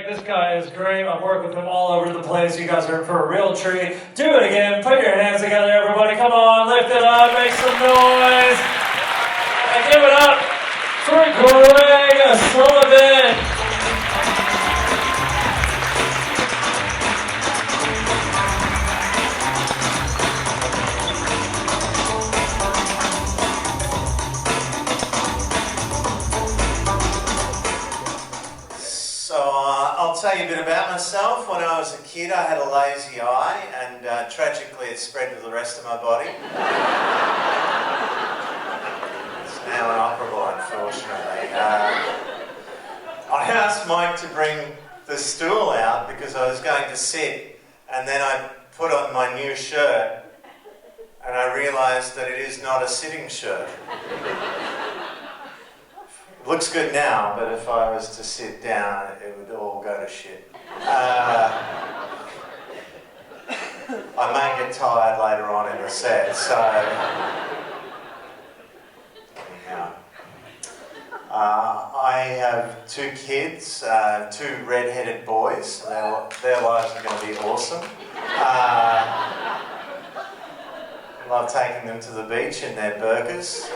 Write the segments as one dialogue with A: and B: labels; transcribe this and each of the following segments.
A: This guy is great. I've worked with him all over the place. You guys are in for a real treat. Do it again. Put your hands together, everybody. Come on, lift it up, make some noise. And give it up for Greg Sullivan.
B: I'll tell you a bit about myself. When I was a kid, I had a lazy eye, and tragically it spread to the rest of my body. It's now inoperable, unfortunately. I asked Mike to bring the stool out because I was going to sit, and then I put on my new shirt, and I realised that it is not a sitting shirt. It looks good now, but if I was to sit down, it would all go to shit. I may get tired later on in the set, so anyhow. I have two kids, two red-headed boys. Their lives are going to be awesome. I love taking them to the beach in their burqas,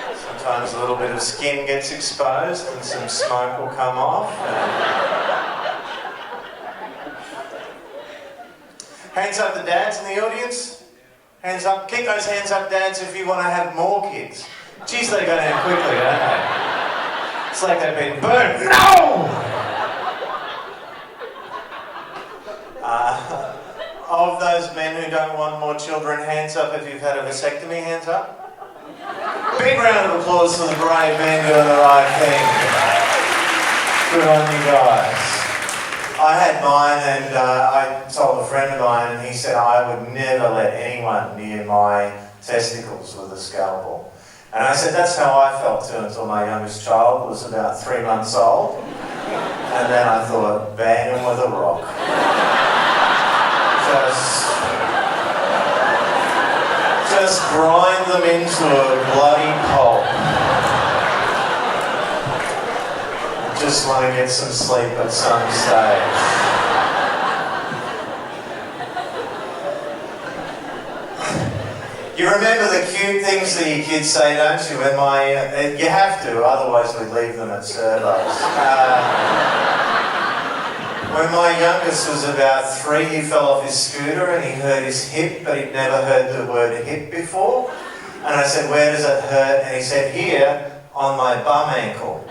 B: and sometimes a little bit of skin gets exposed and some smoke will come off. Hands up the dads in the audience. Hands up. Keep those hands up, dads, if you want to have more kids. Geez, they go down quickly, don't they? It's like they've been burned. No! Of those men who don't want more children, hands up if you've had a vasectomy, hands up. Big round of applause for the brave men doing the right thing. Good on you guys. I had mine, and I told a friend of mine, and he said I would never let anyone near my testicles with a scalpel. And I said that's how I felt too until my youngest child was about 3 months old. And then I thought, bang him with a rock. Just grind them into a bloody pulp. Just want to get some sleep at some stage. You remember the cute things that your kids say, don't you? You have to, otherwise we leave them at servos. When my youngest was about 3, he fell off his scooter and he hurt his hip, but he'd never heard the word hip before. And I said, where does it hurt? And he said, here, on my bum ankle.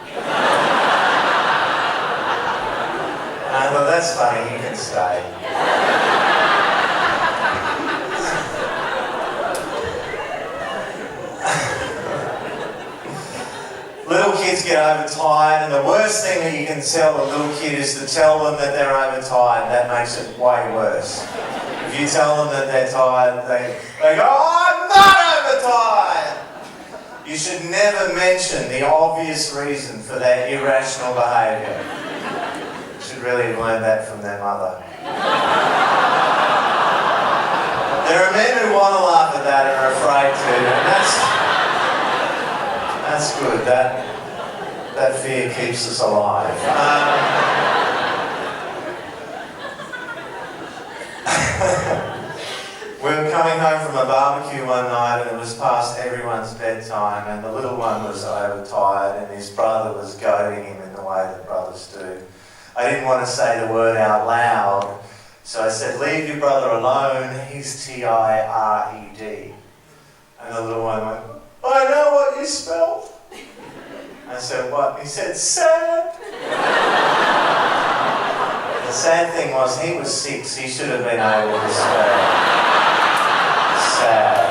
B: And I thought, that's funny, you can stay. Little kids get overtired, and the worst thing that you can tell a little kid is to tell them that they're overtired. That makes it way worse. If you tell them that they're tired, they go, oh, I'm not overtired! You should never mention the obvious reason for their irrational behaviour. You should really have learned that from their mother. There are men who want to laugh at that and are afraid to, and that's good. That fear keeps us alive. We were coming home from a barbecue one night and it was past everyone's bedtime, and the little one was overtired and his brother was goading him in the way that brothers do. I didn't want to say the word out loud, so I said, leave your brother alone, he's T-I-R-E-D. And the little one went, I know what you spelled. I said, what? He said, sad. The sad thing was, he was 6. He should have been able to spell sad.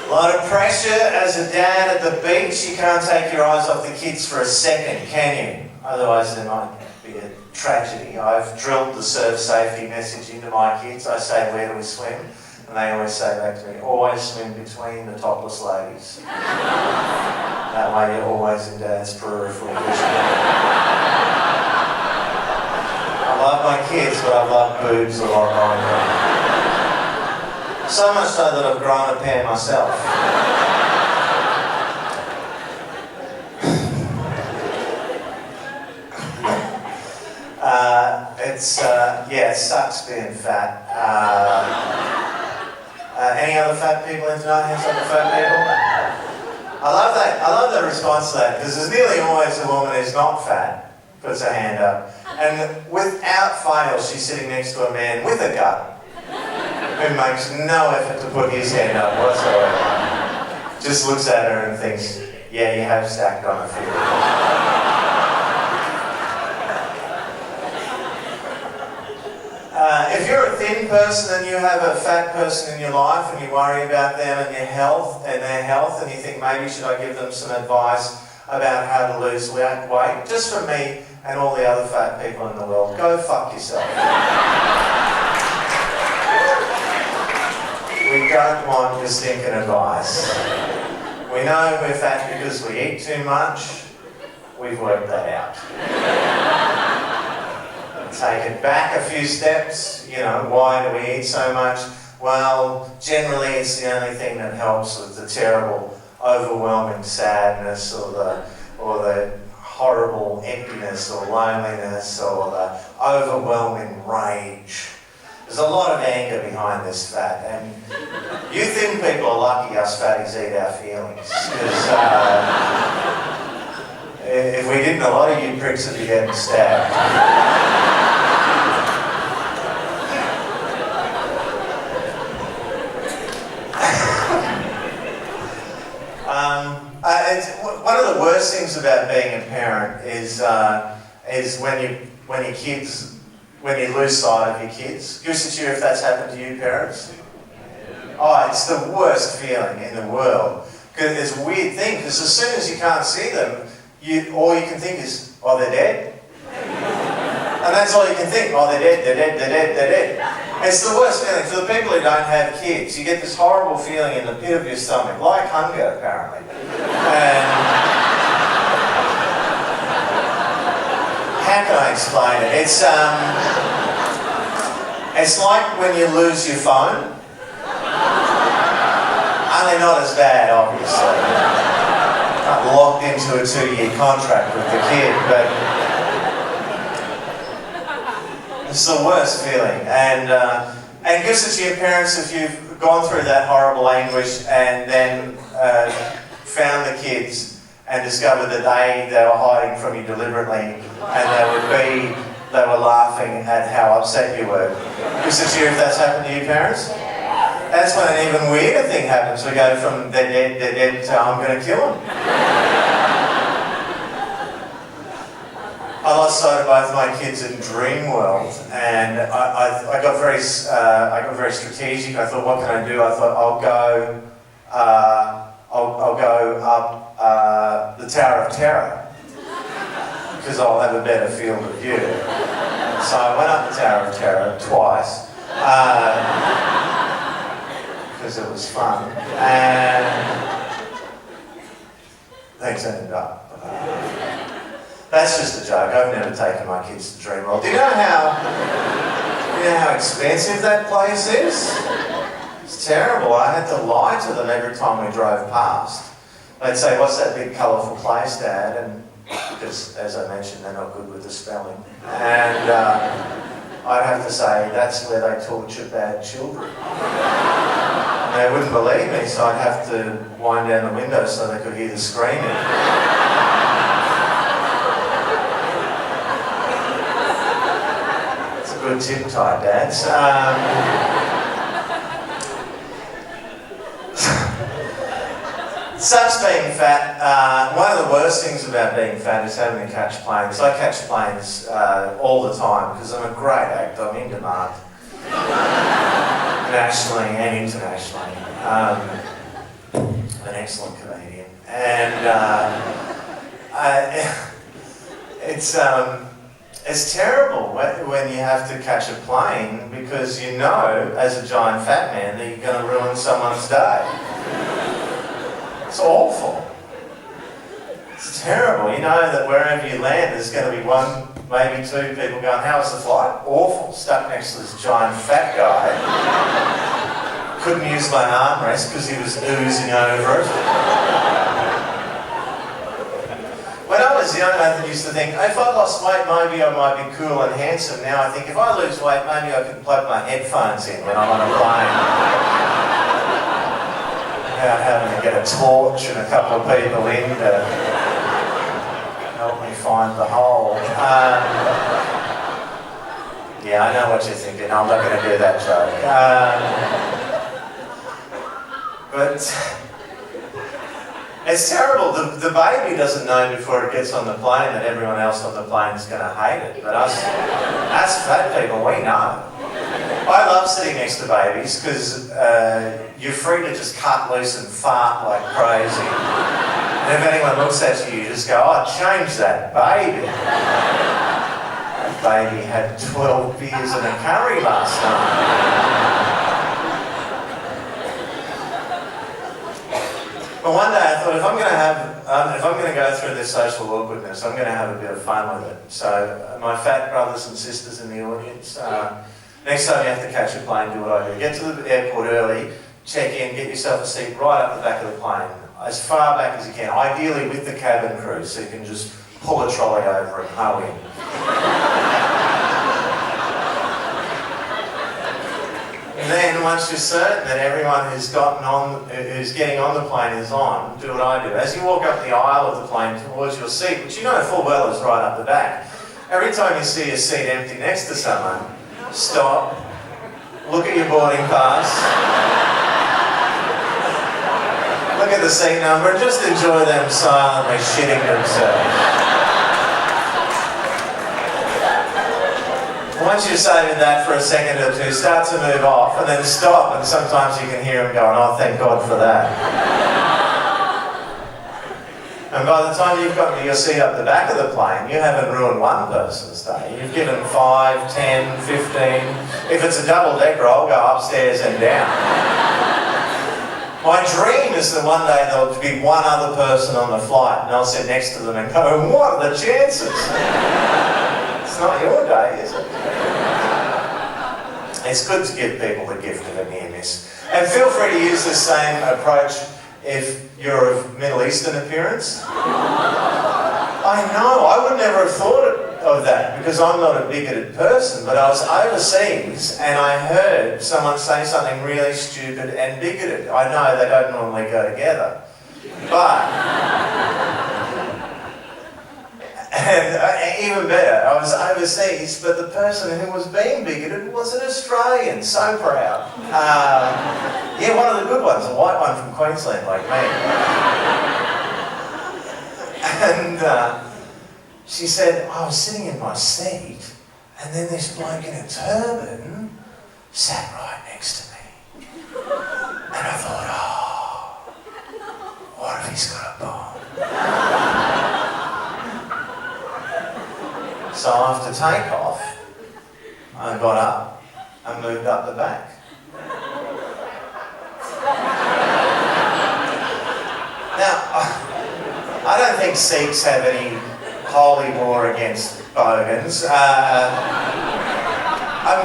B: A lot of pressure as a dad at the beach. You can't take your eyes off the kids for a second, can you? Otherwise there might be a tragedy. I've drilled the surf safety message into my kids. I say, where do we swim? And they always say back to me, always swim between the topless ladies. That way you're always in Dad's peripheral vision. I love my kids, but I love boobs a lot longer. So much so that I've grown a pair myself. Yeah, it sucks being fat. Any other fat people in tonight? Hands up for fat people. I love that response to that, because there's nearly always a woman who's not fat puts her hand up, and without fail she's sitting next to a man with a gut who makes no effort to put his hand up whatsoever. Just looks at her and thinks, yeah, you have stacked on a few. If you're a thin person and you have a fat person in your life and you worry about them and their health, and you think maybe should I give them some advice about how to lose weight, just for me and all the other fat people in the world, go fuck yourself. We don't want your stinking advice. We know we're fat because we eat too much. We've worked that out. Take it back a few steps, you know, why do we eat so much? Well, generally it's the only thing that helps with the terrible, overwhelming sadness or the horrible emptiness or loneliness or the overwhelming rage. There's a lot of anger behind this fat, and you thin people are lucky us fatties eat our feelings, because if we didn't, a lot of you pricks would be getting stabbed. One of the worst things about being a parent is when you lose sight of your kids. Give us a cheer if that's happened to you, parents. Oh, it's the worst feeling in the world. Because it's a weird thing, because as soon as you can't see them, all you can think is, oh, they're dead. And that's all you can think, oh, they're dead, they're dead, they're dead, they're dead. It's the worst feeling. For the people who don't have kids, you get this horrible feeling in the pit of your stomach, like hunger, apparently. And how can I explain it? It's like when you lose your phone. Only not as bad, obviously. Not locked into a 2-year contract with the kid, but it's the worst feeling. And gives it to your parents if you've gone through that horrible anguish and then found the kids and discovered that they were hiding from you deliberately, and they were laughing at how upset you were. Gives it to you if that's happened to your parents? That's when an even weirder thing happens. We go from they're dead to I'm going to kill them. I lost sight of both my kids in Dreamworld, and I got very strategic. I thought, what can I do? I thought I'll go up the Tower of Terror because I'll have a better field of view. So I went up the Tower of Terror twice. Because it was fun, and things ended up. That's just a joke. I've never taken my kids to Dreamworld. Do you know how expensive that place is? It's terrible. I had to lie to them every time we drove past. They'd say, "What's that big colourful place, Dad?" And because, as I mentioned, they're not good with the spelling, and I'd have to say, "That's where they torture bad children." They wouldn't believe me, so I'd have to wind down the window so they could hear the screaming. It's a good tip, Thai dads. Such being fat, one of the worst things about being fat is having to catch planes. I catch planes all the time because I'm a great actor, I'm in demand. Nationally and internationally. An excellent comedian. And it's terrible when you have to catch a plane because you know, as a giant fat man, that you're going to ruin someone's day. It's awful. It's terrible. You know that wherever you land, there's going to be one, maybe two people going, "How was the flight?" Awful. Stuck next to this giant fat guy. couldn't use my armrest because he was oozing over it. When I was young, I used to think, if I lost weight, maybe I might be cool and handsome. Now I think, if I lose weight, maybe I can plug my headphones in when I'm on a plane. Without having to get a torch and a couple of people in to help me find the hole. Yeah, I know what you're thinking. I'm not going to do that joke. But it's terrible. The baby doesn't know before it gets on the plane that everyone else on the plane is going to hate it. But us fat people, we know. I love sitting next to babies because you're free to just cut loose and fart like crazy. And if anyone looks at you, you just go, oh, change that baby. That baby had 12 beers and a curry last night. But one day I thought, if I'm going to go through this social awkwardness, I'm going to have a bit of fun with it. So, my fat brothers and sisters in the audience, next time you have to catch a plane, do what I do. Get to the airport early, check in, get yourself a seat right up the back of the plane, as far back as you can, ideally with the cabin crew, so you can just pull a trolley over and hoe in. And then once you're certain that everyone who's getting on the plane is on, do what I do. As you walk up the aisle of the plane towards your seat, which you know full well is right up the back, every time you see a seat empty next to someone, stop, look at your boarding pass, look at the seat number, and just enjoy them silently shitting themselves. Once you've saved that for a second or two, start to move off and then stop, and sometimes you can hear them going, oh, thank God for that. And by the time you've got to your seat up the back of the plane, you haven't ruined one person's day. You've given 5, 10, 15. If it's a double-decker, I'll go upstairs and down. My dream is that one day there'll be one other person on the flight, and I'll sit next to them and go, what are the chances? It's not your day, is it? It's good to give people the gift of a near miss. And feel free to use the same approach if you're of Middle Eastern appearance. I know, I would never have thought of that because I'm not a bigoted person, but I was overseas and I heard someone say something really stupid and bigoted. I know they don't normally go together. But... And even better, I was overseas, but the person who was being bigoted was an Australian. So proud. Yeah, one of the good ones, a white one from Queensland, like me. And she said, I was sitting in my seat, and then this bloke in a turban sat right next to me. And I thought, oh, what if he's got a bomb? So after takeoff, I got up and moved up the back. Now, I don't think Sikhs have any holy war against bogans. I'm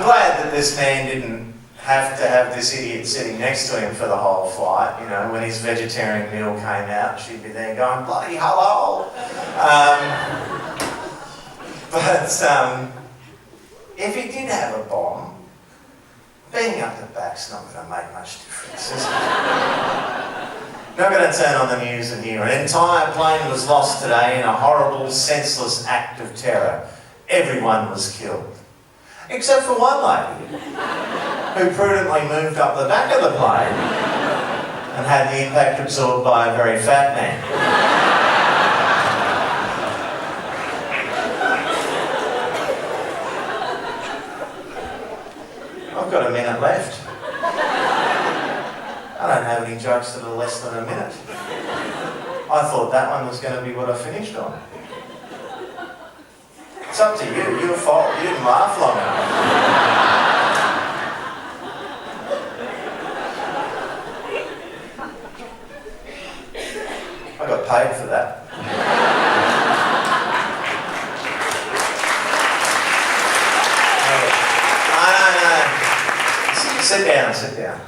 B: glad that this man didn't have to have this idiot sitting next to him for the whole flight. You know, when his vegetarian meal came out, she'd be there going, bloody hello. But if he did have a bomb, being up the back's not going to make much difference, is it? Not going to turn on the news and hear an entire plane was lost today in a horrible, senseless act of terror. Everyone was killed. Except for one lady, who prudently moved up the back of the plane and had the impact absorbed by a very fat man. I've got a minute left. I don't have any jokes that are less than a minute. I thought that one was going to be what I finished on. It's up to you. Your fault. You didn't laugh long enough. I got paid for that. Sit down, sit down.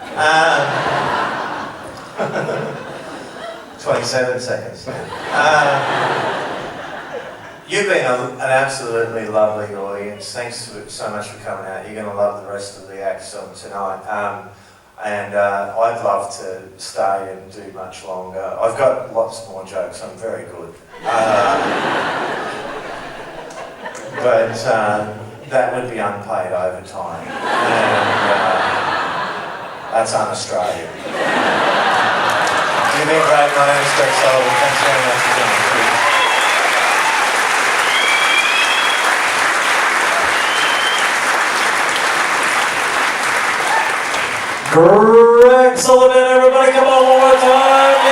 B: 27 seconds now. You've been an absolutely lovely audience. Thanks so much for coming out. You're going to love the rest of the acts on tonight. And I'd love to stay and do much longer. I've got lots more jokes. I'm very good. But that would be unpaid overtime. And that's un-Australian. You've been great. My name's Sullivan. Thanks very much for coming.
A: Greg Sullivan, everybody come on one more time.